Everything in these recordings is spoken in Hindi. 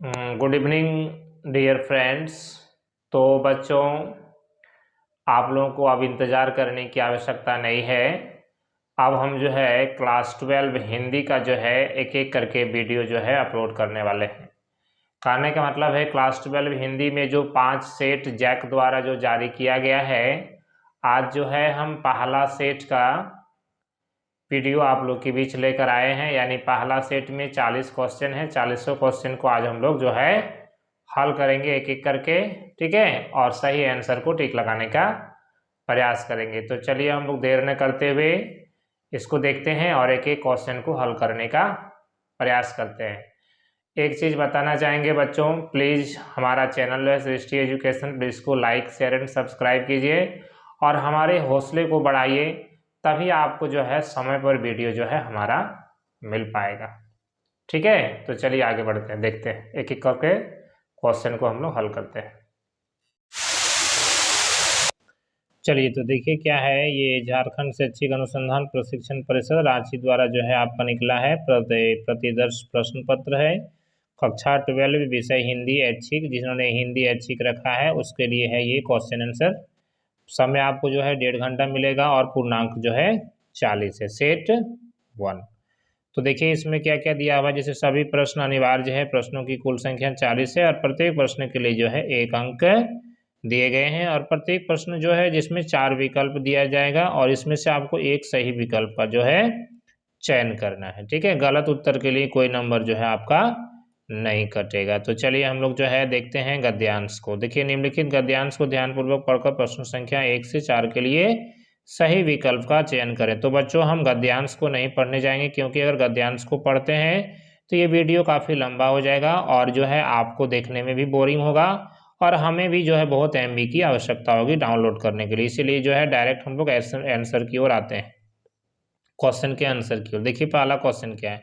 Good evening dear friends. तो बच्चों, आप लोगों को अब इंतज़ार करने की आवश्यकता नहीं है। अब हम जो है क्लास 12 हिंदी का जो है एक एक करके वीडियो जो है अपलोड करने वाले हैं। कहने का मतलब है क्लास 12 हिंदी में जो 5 सेट जैक द्वारा जो जारी किया गया है, आज जो है हम पहला सेट का वीडियो आप लोग के बीच लेकर आए हैं। यानी पहला सेट में 40 क्वेश्चन है। 40 क्वेश्चन को आज हम लोग जो है हल करेंगे एक एक करके, ठीक है, और सही आंसर को टिक लगाने का प्रयास करेंगे। तो चलिए हम लोग देर न करते हुए इसको देखते हैं और एक एक क्वेश्चन को हल करने का प्रयास करते हैं। एक चीज़ बताना चाहेंगे बच्चों, प्लीज़ हमारा चैनल है सृष्टि एजुकेशन, प्लीज़ इसको लाइक शेयर एंड सब्सक्राइब कीजिए और हमारे हौसले को बढ़ाइए, तभी आपको जो है समय पर वीडियो जो है हमारा मिल पाएगा। ठीक है, तो चलिए आगे बढ़ते हैं, देखते हैं एक एक करके क्वेश्चन को हम लोग हल करते हैं। चलिए तो देखिए क्या है, ये झारखंड शैक्षिक अनुसंधान प्रशिक्षण परिषद रांची द्वारा जो है आपका निकला है प्रतिदर्श प्रश्न पत्र है। कक्षा 12 विषय हिंदी ऐच्छिक, जिन्होंने हिंदी ऐच्छिक रखा है उसके लिए है ये क्वेश्चन आंसर। समय आपको जो है 1.5 घंटा मिलेगा और पूर्णांक जो है 40 है, सेट 1। तो देखिए इसमें क्या क्या दिया हुआ, जैसे सभी प्रश्न अनिवार्य है, प्रश्नों की कुल संख्या 40 है और प्रत्येक प्रश्न के लिए जो है 1 अंक दिए गए हैं और प्रत्येक प्रश्न जो है जिसमें 4 विकल्प दिया जाएगा और इसमें से आपको एक सही विकल्प का जो है चयन करना है। ठीक है, गलत उत्तर के लिए कोई नंबर जो है आपका नहीं कटेगा। तो चलिए हम लोग जो है देखते हैं गद्यांश को। देखिए निम्नलिखित गद्यांश को ध्यानपूर्वक पढ़कर प्रश्न संख्या 1 से 4 के लिए सही विकल्प का चयन करें। तो बच्चों हम गद्यांश को नहीं पढ़ने जाएंगे, क्योंकि अगर गद्यांश को पढ़ते हैं तो ये वीडियो काफ़ी लंबा हो जाएगा और जो है आपको देखने में भी बोरिंग होगा और हमें भी जो है बहुत MB की आवश्यकता होगी डाउनलोड करने के लिए। इसीलिए जो है डायरेक्ट हम लोग आंसर की ओर आते हैं, क्वेश्चन के आंसर की ओर। देखिए पहला क्वेश्चन क्या है,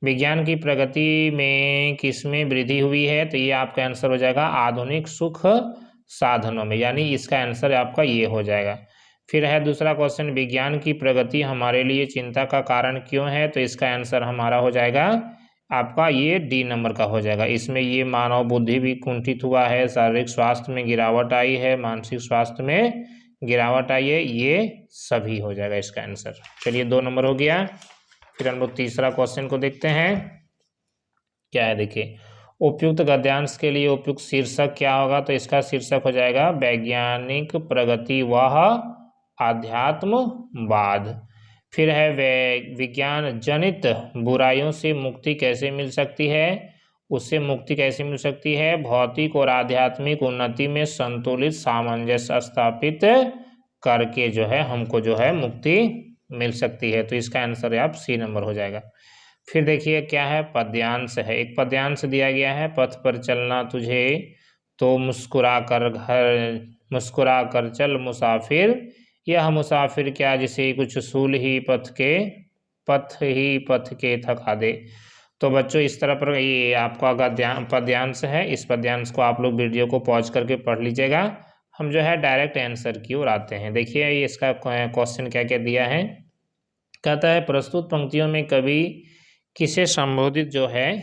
विज्ञान की प्रगति में किसमें वृद्धि हुई है? तो ये आपका आंसर हो जाएगा आधुनिक सुख साधनों में, यानी इसका आंसर आपका ये हो जाएगा। फिर है दूसरा क्वेश्चन, विज्ञान की प्रगति हमारे लिए चिंता का कारण क्यों है? तो इसका आंसर हमारा हो जाएगा आपका ये D नंबर का हो जाएगा। इसमें ये मानव बुद्धि भी कुंठित हुआ है, शारीरिक स्वास्थ्य में गिरावट आई है, मानसिक स्वास्थ्य में गिरावट आई है, ये सभी हो जाएगा इसका आंसर। चलिए 2 नंबर हो गया। फिर हम लोग तीसरा क्वेश्चन को देखते हैं, क्या है देखिए, उपयुक्त गद्यांश के लिए उपयुक्त शीर्षक क्या होगा? तो इसका शीर्षक हो जाएगा वैज्ञानिक प्रगति व आध्यात्मवाद। फिर है विज्ञान जनित बुराइयों से मुक्ति कैसे मिल सकती है? उससे मुक्ति कैसे मिल सकती है? भौतिक और आध्यात्मिक उन्नति में संतुलित सामंजस्य स्थापित करके जो है हमको जो है मुक्ति मिल सकती है। तो इसका आंसर आप C नंबर हो जाएगा। फिर देखिए क्या है, पद्यांश है। एक पद्यांश दिया गया है, पथ पर चलना तुझे तो मुस्कुरा कर चल मुसाफिर, यह मुसाफिर क्या जिसे कुछ सूल ही पथ के थका दे। तो बच्चों इस तरह पर ये आपका पद्यांश है। इस पद्यांश को आप लोग वीडियो को पॉज करके पढ़ लीजिएगा। हम जो है डायरेक्ट आंसर की ओर आते हैं। देखिए ये इसका क्वेश्चन क्या क्या दिया है, कहता है प्रस्तुत पंक्तियों में कवि किसे संबोधित जो है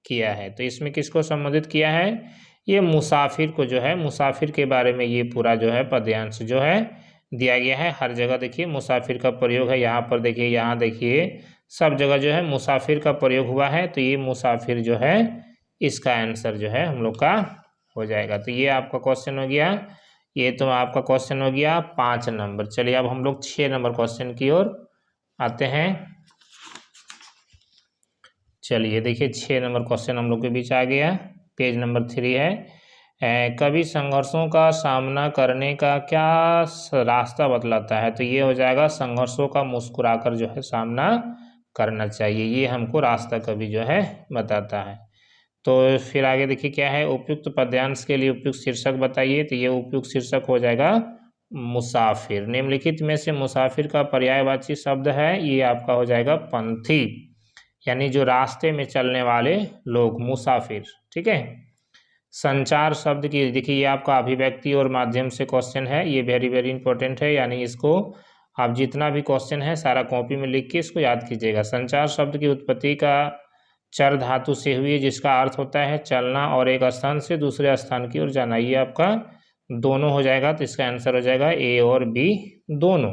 किया है? तो इसमें किसको संबोधित किया है? ये मुसाफिर को जो है, मुसाफिर के बारे में ये पूरा जो है पद्यांश जो है दिया गया है। हर जगह देखिए मुसाफिर का प्रयोग है, यहाँ पर देखिए, यहाँ देखिए, सब जगह जो है मुसाफिर का प्रयोग हुआ है। तो ये मुसाफिर जो है इसका आंसर जो है हम लोग का हो जाएगा। तो ये आपका क्वेश्चन हो गया, ये तो आपका क्वेश्चन हो गया 5 नंबर। चलिए अब हम लोग 6 नंबर क्वेश्चन की ओर आते हैं। चलिए देखिए 6 नंबर क्वेश्चन हम लोग के बीच आ गया, पेज नंबर 3 है। कभी संघर्षों का सामना करने का क्या रास्ता बतलाता है? तो ये हो जाएगा संघर्षों का मुस्कुराकर जो है सामना करना चाहिए, ये हमको रास्ता कभी जो है बताता है। तो फिर आगे देखिए क्या है, उपयुक्त पद्यांश के लिए उपयुक्त शीर्षक बताइए। तो ये उपयुक्त शीर्षक हो जाएगा मुसाफिर। निम्नलिखित में से मुसाफिर का पर्यायवाची शब्द है, ये आपका हो जाएगा पंथी, यानी जो रास्ते में चलने वाले लोग, मुसाफिर। ठीक है, संचार शब्द की देखिए ये आपका अभिव्यक्ति और माध्यम से क्वेश्चन है, ये वेरी वेरी इंपॉर्टेंट है, यानी इसको आप जितना भी क्वेश्चन है सारा कॉपी में लिख के इसको याद कीजिएगा। संचार शब्द की उत्पत्ति का चर धातु से हुई है, जिसका अर्थ होता है चलना और एक स्थान से दूसरे स्थान की ओर जाना। ये आपका दोनों हो जाएगा, तो इसका आंसर हो जाएगा ए और बी दोनों।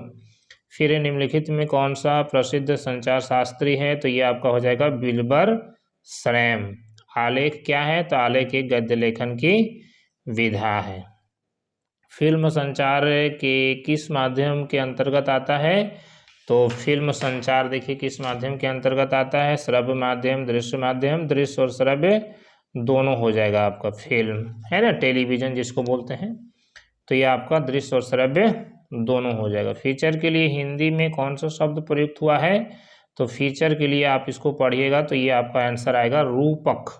फिर निम्नलिखित में कौन सा प्रसिद्ध संचार शास्त्री है, तो ये आपका हो जाएगा विल्बर श्रैम। आलेख क्या है, तो आलेख एक गद्य लेखन की विधा है। फिल्म संचार के किस माध्यम के अंतर्गत आता है, तो फिल्म संचार देखिए किस माध्यम के अंतर्गत आता है, श्रव्य माध्यम, दृश्य और श्रव्य दोनों हो जाएगा आपका। फिल्म है ना, टेलीविजन जिसको बोलते हैं, तो ये आपका दृश्य और श्रव्य दोनों हो जाएगा। फीचर के लिए हिंदी में कौन सा शब्द प्रयुक्त हुआ है, तो फीचर के लिए आप इसको पढ़िएगा, तो ये आपका आंसर आएगा रूपक।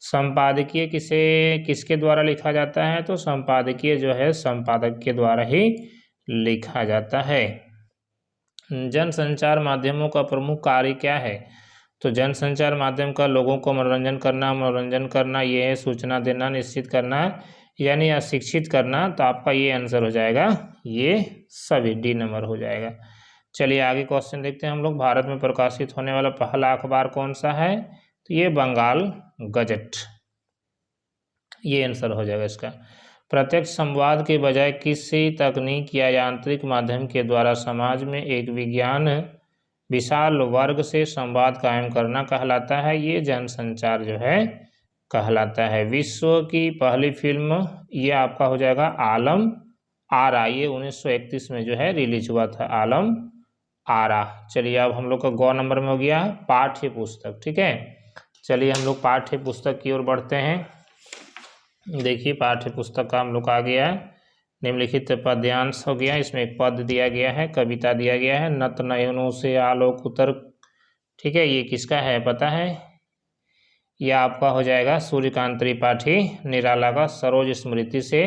संपादकीय किसके द्वारा लिखा जाता है, तो संपादकीय जो है संपादक के द्वारा ही लिखा जाता है। जनसंचार माध्यमों का प्रमुख कार्य क्या है, तो जनसंचार माध्यम का लोगों को मनोरंजन करना ये है, सूचना देना, निश्चित करना यानी अशिक्षित करना। तो आपका ये आंसर हो जाएगा, ये सभी डी नंबर हो जाएगा। चलिए आगे क्वेश्चन देखते हैं हम लोग। भारत में प्रकाशित होने वाला पहला अखबार कौन सा है, तो ये बंगाल गजट, ये आंसर हो जाएगा इसका। प्रत्यक्ष संवाद के बजाय किसी तकनीक या यांत्रिक माध्यम के द्वारा समाज में एक विशाल वर्ग से संवाद कायम करना कहलाता है, ये जनसंचार जो है कहलाता है। विश्व की पहली फिल्म ये आपका हो जाएगा आलम आरा, ये 1931 में जो है रिलीज हुआ था, आलम आरा। चलिए अब हम लोग का गौ नंबर में हो गया पाठ्य पुस्तक, ठीक है। चलिए हम लोग पाठ्य पुस्तक की ओर बढ़ते हैं। देखिए पाठ्य पुस्तक का हम लोग आ गया है, निम्नलिखित पद्यांश हो गया, इसमें एक पद दिया गया है, कविता दिया गया है, नत नयनों से आलोक उतर, ठीक है। ये किसका है पता है, यह आपका हो जाएगा सूर्यकांत त्रिपाठी निराला का सरोज स्मृति से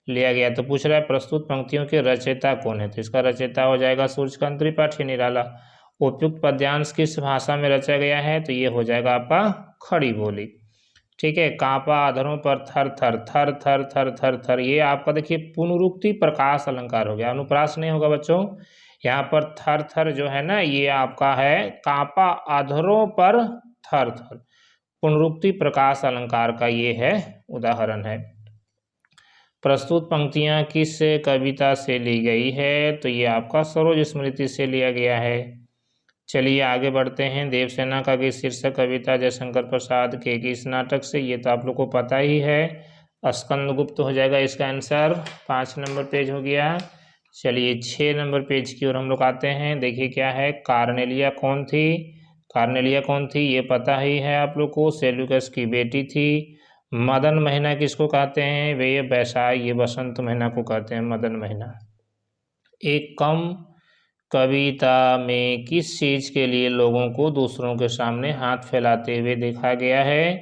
लिया गया। तो पूछ रहा है प्रस्तुत पंक्तियों के रचयिता कौन है, तो इसका रचयिता हो जाएगा सूर्यकांत त्रिपाठी निराला। उपयुक्त पद्यांश किस भाषा में रचा गया है, तो ये हो जाएगा आपका खड़ी बोली, ठीक है। कांपा अधरों पर थर थर थर थर थर थर थर, ये आपका देखिए पुनरुक्ति प्रकाश अलंकार हो गया, अनुप्रास नहीं होगा बच्चों। यहाँ पर थर थर जो है ना, ये आपका है कांपा अधरों पर थर थर, पुनरुक्ति प्रकाश अलंकार का ये है उदाहरण है। प्रस्तुत पंक्तियां किस कविता से ली गई है, तो ये आपका सरोज स्मृति से लिया गया है। चलिए आगे बढ़ते हैं। देवसेना का की शीर्षक कविता जयशंकर प्रसाद के किस नाटक से, ये तो आप लोग को पता ही है, स्कंदगुप्त हो जाएगा इसका आंसर। 5 नंबर पेज हो गया। चलिए 6 नंबर पेज की ओर हम लोग आते हैं। देखिए क्या है, कार्नेलिया कौन थी, कार्नेलिया कौन थी ये पता ही है आप लोग को, सेल्यूकस की बेटी थी। मदन महीना किसको कहते हैं, वे बैसाख, ये बसंत महीना को कहते हैं मदन महीना। एक कम कविता में किस चीज़ के लिए लोगों को दूसरों के सामने हाथ फैलाते हुए देखा गया है,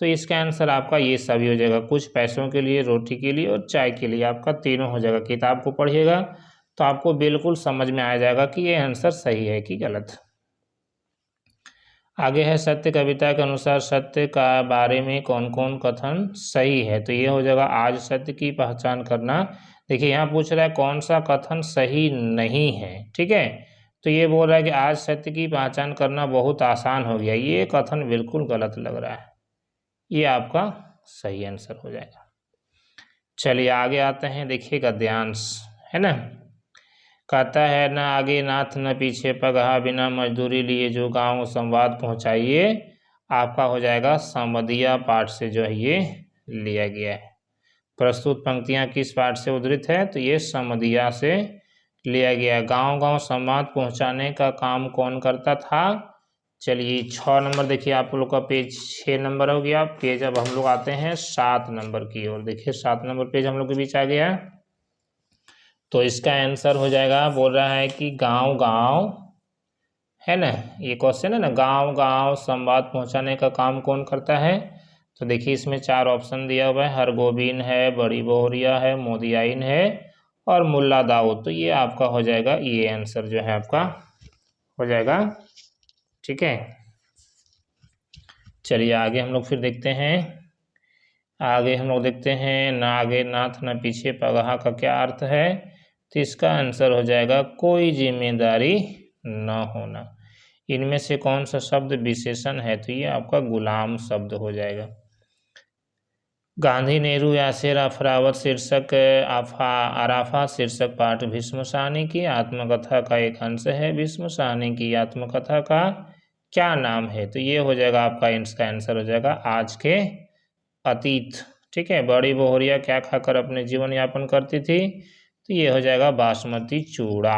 तो इसका आंसर आपका ये सभी हो जाएगा, कुछ पैसों के लिए, रोटी के लिए और चाय के लिए, आपका तीनों हो जाएगा। किताब को पढ़िएगा तो आपको बिल्कुल समझ में आ जाएगा कि ये आंसर सही है कि गलत। आगे है सत्य कविता के अनुसार सत्य का बारे में कौन कौन कथन सही है, तो ये हो जाएगा आज सत्य की पहचान करना। देखिए यहाँ पूछ रहा है कौन सा कथन सही नहीं है, ठीक है। तो ये बोल रहा है कि आज सत्य की पहचान करना बहुत आसान हो गया, ये कथन बिल्कुल गलत लग रहा है, ये आपका सही आंसर हो जाएगा। चलिए आगे आते हैं, देखिए गद्यांश है ना, कहता है न आगे नाथ न पीछे पगहा, बिना मजदूरी लिए जो गांव संवाद पहुंचाइए, आपका हो जाएगा समदिया पाठ से जो है ये लिया गया है। प्रस्तुत पंक्तियां किस पाठ से उद्धृत है, तो ये समदिया से लिया गया। गांव गांव संवाद पहुंचाने का काम कौन करता था, चलिए 6 नंबर देखिए आप लोग का पेज 6 नंबर हो गया। पेज अब हम लोग आते हैं 7 नंबर की ओर। देखिए 7 नंबर पेज हम लोग के बीच आ गया, तो इसका आंसर हो जाएगा, बोल रहा है कि गांव गांव है ना, ये क्वेश्चन है ना, गांव गांव संवाद पहुंचाने का काम कौन करता है। तो देखिए इसमें 4 ऑप्शन दिया हुआ है, हरगोबिन है, बड़ी बोहरिया है, मोदियाइन है और मुल्ला दाऊद। तो ये आपका हो जाएगा, ये आंसर जो है आपका हो जाएगा, ठीक है। चलिए आगे हम लोग फिर देखते हैं, आगे हम लोग देखते हैं न आगे नाथ न पीछे पगहा का क्या अर्थ है, तो इसका आंसर हो जाएगा कोई जिम्मेदारी न होना। इनमें से कौन सा शब्द विशेषण है? तो ये आपका गुलाम शब्द हो जाएगा। गांधी नेहरू यासेर अफरावत शीर्षक आराफा शीर्षक पाठ भीष्म साहनी की आत्मकथा का एक अंश है। भीष्म साहनी की आत्मकथा का क्या नाम है? तो ये हो जाएगा आपका, इसका आंसर हो जाएगा आज के अतीत। ठीक है, बड़ी बहुरिया क्या खाकर अपने जीवन यापन करती थी? तो ये हो जाएगा बासमती चूड़ा।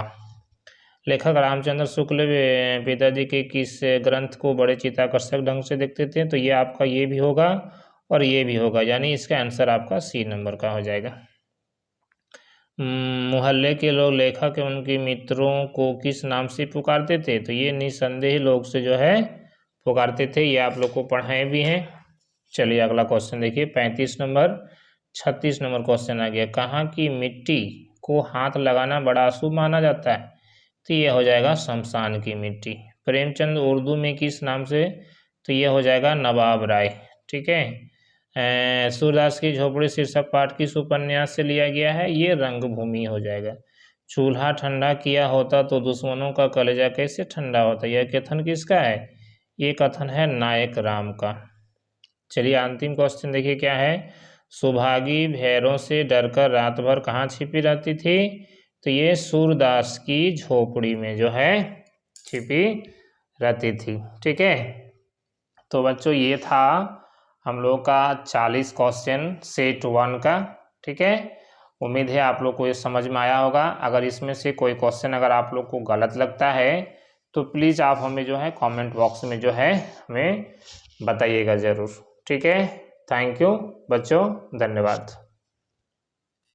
लेखक रामचंद्र शुक्ल पिताजी के किस ग्रंथ को बड़े चित्ताकर्षक ढंग से देखते थे? तो ये आपका ये भी होगा और ये भी होगा, यानी इसका आंसर आपका सी नंबर का हो जाएगा। मोहल्ले के लोग लेखक एवं उनके मित्रों को किस नाम से पुकारते थे? तो ये निसंदेह लोग से जो है पुकारते थे, ये आप लोग को पढ़ाए भी हैं। चलिए अगला क्वेश्चन देखिए, 35 नंबर 36 नंबर क्वेश्चन आ गया। कहाँ की मिट्टी को हाथ लगाना बड़ा अशुभ माना जाता है? तो ये हो जाएगा शमशान की मिट्टी। प्रेमचंद उर्दू में किस नाम से? तो ये हो जाएगा नवाब राय। ठीक है, सूरदास की झोपड़ी शीर्षक पाठ किस उपन्यास से लिया गया है? ये रंगभूमि हो जाएगा। चूल्हा ठंडा किया होता तो दुश्मनों का कलेजा कैसे ठंडा होता? यह कथन किसका है? ये कथन है नायक राम का। चलिए अंतिम क्वेश्चन देखिए क्या है। सुभागी भैरों से डरकर रात भर कहाँ छिपी रहती थी? तो ये सूरदास की झोपड़ी में जो है छिपी रहती थी। ठीक है, तो बच्चों ये था हम लोग का 40 क्वेश्चन सेट 1 का। ठीक है, उम्मीद है आप लोग को ये समझ में आया होगा। अगर इसमें से कोई क्वेश्चन अगर आप लोग को गलत लगता है तो प्लीज़ आप हमें जो है कमेंट बॉक्स में जो है हमें बताइएगा ज़रूर। ठीक है, थैंक यू बच्चों, धन्यवाद।